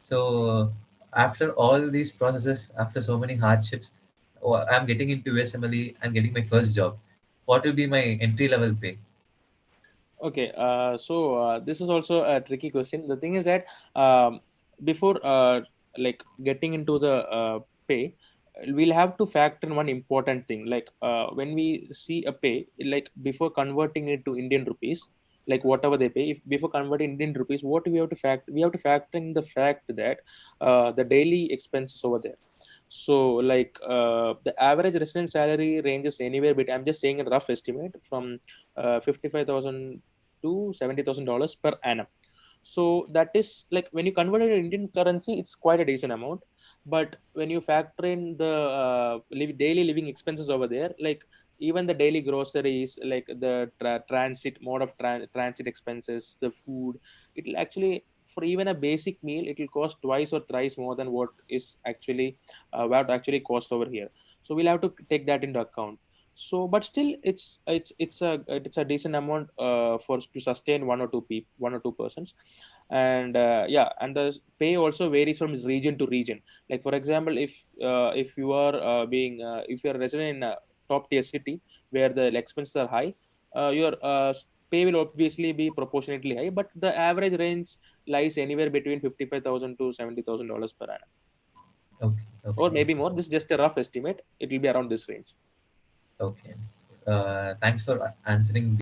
So after all these processes, after so many hardships, I'm getting into USMLE and getting my first job. What will be my entry level pay? Okay, this is also a tricky question. The thing is that before like getting into the pay, we'll have to factor in one important thing. Like when we see a pay, like before converting it to Indian rupees, like whatever they pay, if before converting Indian rupees, what we have to factor, we have to factor in the fact that the daily expenses over there. So like the average resident salary ranges anywhere between, I'm just saying a rough estimate, from 55,000 to $70,000 per annum. So that is like when you convert it to Indian currency, it's quite a decent amount. But when you factor in the daily living expenses over there, like even the daily groceries, like the transit mode of transit expenses, the food, it'll actually, for even a basic meal, it will cost twice or thrice more than what actually cost over here. So we'll have to take that into account. So but still it's a decent amount for to sustain one or two persons. And yeah, and the pay also varies from region to region. Like for example, if you are if you are a resident in a top tier city where the expenses are high, your pay will obviously be proportionately high, but the average range lies anywhere between 55,000 to $70,000 per annum, Okay, or okay, maybe more. This is just a rough estimate, it will be around this range. okay. Thanks for answering